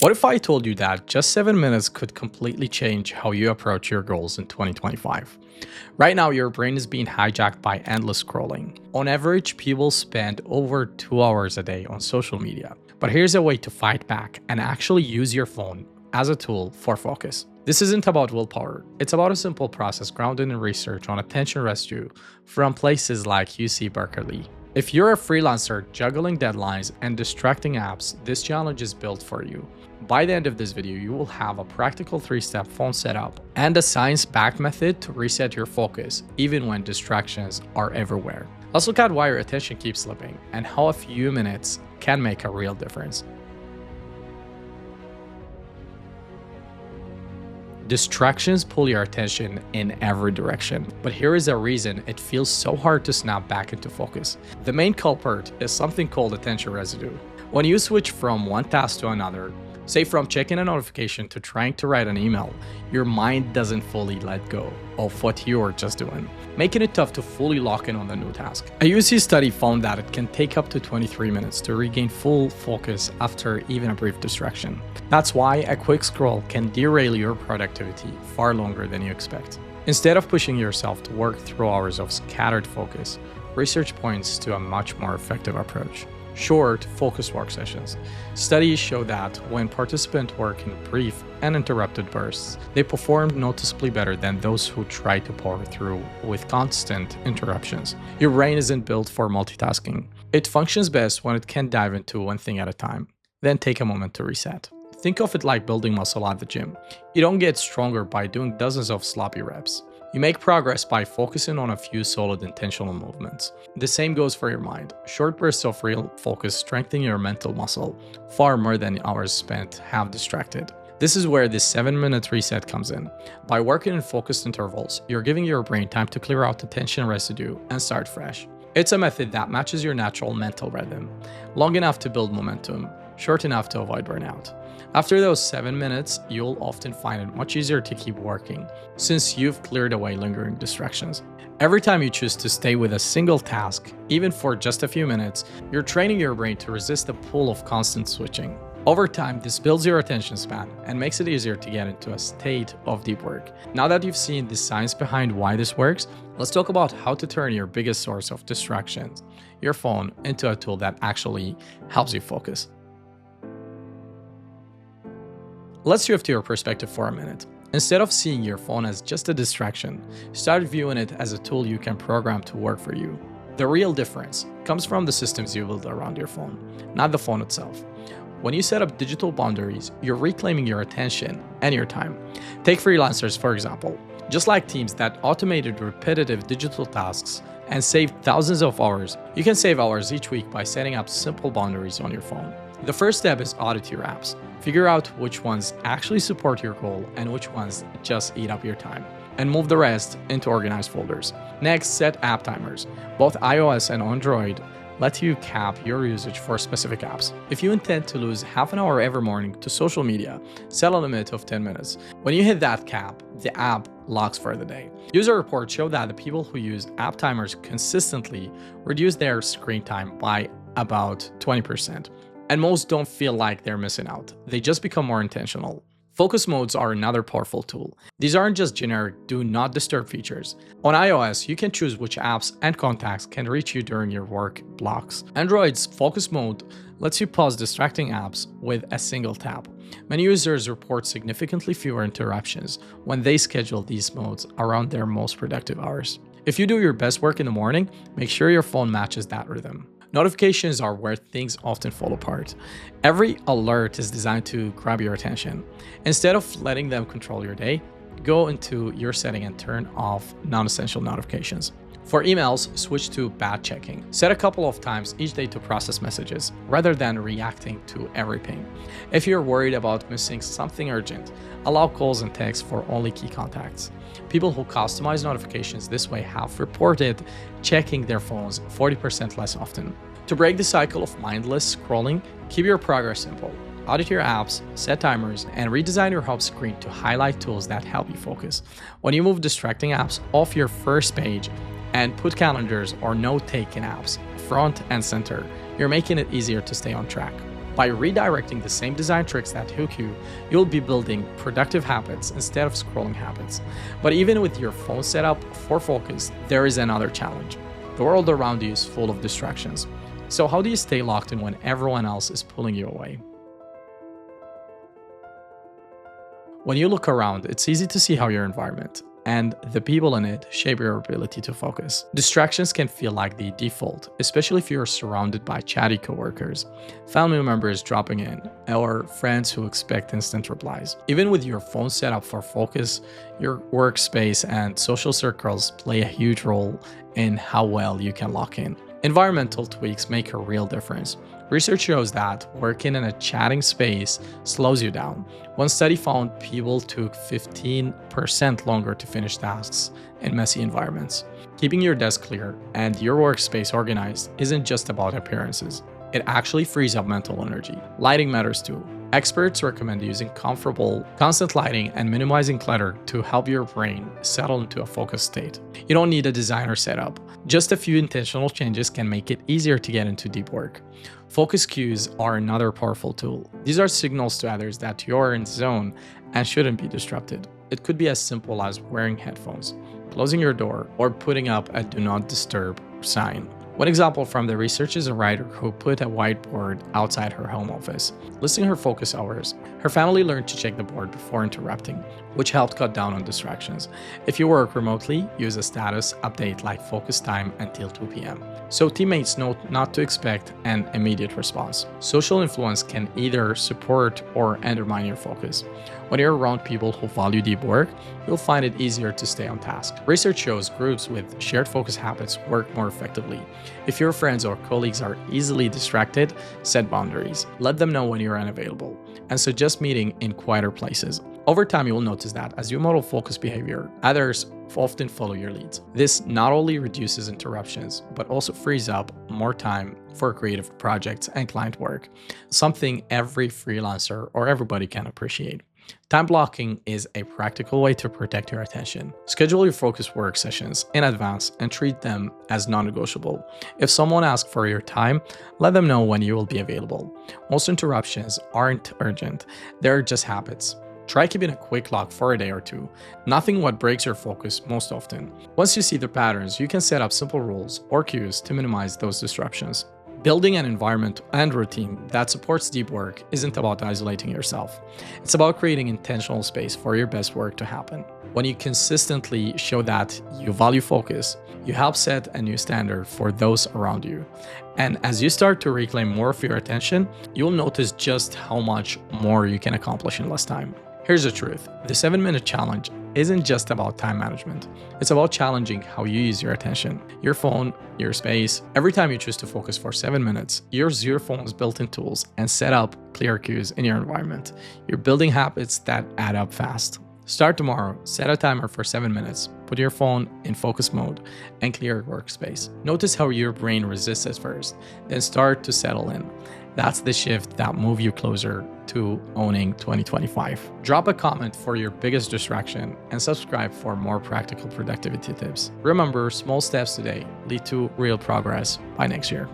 What if I told you that just 7 minutes could completely change how you approach your goals in 2025? Right now, your brain is being hijacked by endless scrolling. On average, people spend over 2 hours a day on social media. But here's a way to fight back and actually use your phone as a tool for focus. This isn't about willpower. It's about a simple process grounded in research on attention residue from places like UC Berkeley. If you're a freelancer juggling deadlines and distracting apps, this challenge is built for you. By the end of this video, you will have a practical 3-step phone setup and a science-backed method to reset your focus, even when distractions are everywhere. Let's look at why your attention keeps slipping and how a few minutes can make a real difference. Distractions pull your attention in every direction, but here is a reason it feels so hard to snap back into focus. The main culprit is something called attention residue. When you switch from one task to another, say from checking a notification to trying to write an email, your mind doesn't fully let go of what you were just doing, making it tough to fully lock in on the new task. A UC study found that it can take up to 23 minutes to regain full focus after even a brief distraction. That's why a quick scroll can derail your productivity far longer than you expect. Instead of pushing yourself to work through hours of scattered focus, research points to a much more effective approach. Short, focused work sessions. Studies show that when participants work in brief and interrupted bursts, they perform noticeably better than those who try to power through with constant interruptions. Your brain isn't built for multitasking. It functions best when it can dive into one thing at a time. Then take a moment to reset. Think of it like building muscle at the gym. You don't get stronger by doing dozens of sloppy reps. You make progress by focusing on a few solid intentional movements. The same goes for your mind. Short bursts of real focus strengthen your mental muscle far more than hours spent half distracted. This is where this 7-minute reset comes in. By working in focused intervals, you're giving your brain time to clear out attention residue and start fresh. It's a method that matches your natural mental rhythm, long enough to build momentum, short enough to avoid burnout. After those 7 minutes, you'll often find it much easier to keep working, since you've cleared away lingering distractions. Every time you choose to stay with a single task, even for just a few minutes, you're training your brain to resist the pull of constant switching. Over time, this builds your attention span and makes it easier to get into a state of deep work. Now that you've seen the science behind why this works, let's talk about how to turn your biggest source of distractions, your phone, into a tool that actually helps you focus. Let's shift your perspective for a minute. Instead of seeing your phone as just a distraction, start viewing it as a tool you can program to work for you. The real difference comes from the systems you build around your phone, not the phone itself. When you set up digital boundaries, you're reclaiming your attention and your time. Take freelancers, for example. Just like teams that automated repetitive digital tasks and saved thousands of hours, you can save hours each week by setting up simple boundaries on your phone. The first step is audit your apps. Figure out which ones actually support your goal and which ones just eat up your time, and move the rest into organized folders. Next, set app timers. Both iOS and Android let you cap your usage for specific apps. If you intend to lose half an hour every morning to social media, set a limit of 10 minutes. When you hit that cap, the app locks for the day. User reports show that the people who use app timers consistently reduce their screen time by about 20%. And most don't feel like they're missing out. They just become more intentional. Focus modes are another powerful tool. These aren't just generic do not disturb features. On iOS, you can choose which apps and contacts can reach you during your work blocks. Android's focus mode lets you pause distracting apps with a single tap. Many users report significantly fewer interruptions when they schedule these modes around their most productive hours. If you do your best work in the morning, make sure your phone matches that rhythm. Notifications are where things often fall apart. Every alert is designed to grab your attention. Instead of letting them control your day, go into your setting and turn off non-essential notifications. For emails, switch to batch checking. Set a couple of times each day to process messages, rather than reacting to every ping. If you're worried about missing something urgent, allow calls and texts for only key contacts. People who customize notifications this way have reported checking their phones 40% less often. To break the cycle of mindless scrolling, keep your progress simple. Audit your apps, set timers, and redesign your home screen to highlight tools that help you focus. When you move distracting apps off your first page and put calendars or note-taking apps front and center, you're making it easier to stay on track. By redirecting the same design tricks that hook you, you'll be building productive habits instead of scrolling habits. But even with your phone set up for focus, there is another challenge. The world around you is full of distractions. So how do you stay locked in when everyone else is pulling you away? When you look around, it's easy to see how your environment and the people in it shape your ability to focus. Distractions can feel like the default, especially if you're surrounded by chatty coworkers, family members dropping in, or friends who expect instant replies. Even with your phone set up for focus, your workspace and social circles play a huge role in how well you can lock in. Environmental tweaks make a real difference. Research shows that working in a chatting space slows you down. One study found people took 15% longer to finish tasks in messy environments. Keeping your desk clear and your workspace organized isn't just about appearances. It actually frees up mental energy. Lighting matters too. Experts recommend using comfortable, constant lighting and minimizing clutter to help your brain settle into a focused state. You don't need a designer setup. Just a few intentional changes can make it easier to get into deep work. Focus cues are another powerful tool. These are signals to others that you're in the zone and shouldn't be disrupted. It could be as simple as wearing headphones, closing your door, or putting up a do not disturb sign. One example from the research is a writer who put a whiteboard outside her home office. Listing her focus hours, her family learned to check the board before interrupting, which helped cut down on distractions. If you work remotely, use a status update like focus time until 2 p.m. so teammates know not to expect an immediate response. Social influence can either support or undermine your focus. When you're around people who value deep work, you'll find it easier to stay on task. Research shows groups with shared focus habits work more effectively. If your friends or colleagues are easily distracted, set boundaries. Let them know when you're unavailable, and suggest meeting in quieter places. Over time, you will notice that as you model focused behavior, others often follow your leads. This not only reduces interruptions, but also frees up more time for creative projects and client work, something every freelancer or everybody can appreciate. Time blocking is a practical way to protect your attention. Schedule your focused work sessions in advance and treat them as non-negotiable. If someone asks for your time, let them know when you will be available. Most interruptions aren't urgent, they're just habits. Try keeping a quick log for a day or two. Nothing what breaks your focus most often. Once you see the patterns, you can set up simple rules or cues to minimize those disruptions. Building an environment and routine that supports deep work isn't about isolating yourself. It's about creating intentional space for your best work to happen. When you consistently show that you value focus, you help set a new standard for those around you. And as you start to reclaim more of your attention, you'll notice just how much more you can accomplish in less time. Here's the truth. The 7-minute challenge isn't just about time management. It's about challenging how you use your attention, your phone, your space. Every time you choose to focus for 7 minutes, use your phone's built-in tools and set up clear cues in your environment. You're building habits that add up fast. Start tomorrow, set a timer for 7 minutes, put your phone in focus mode, and clear your workspace. Notice how your brain resists at first, then start to settle in. That's the shift that moves you closer to owning 2025. Drop a comment for your biggest distraction and subscribe for more practical productivity tips. Remember, small steps today lead to real progress by next year.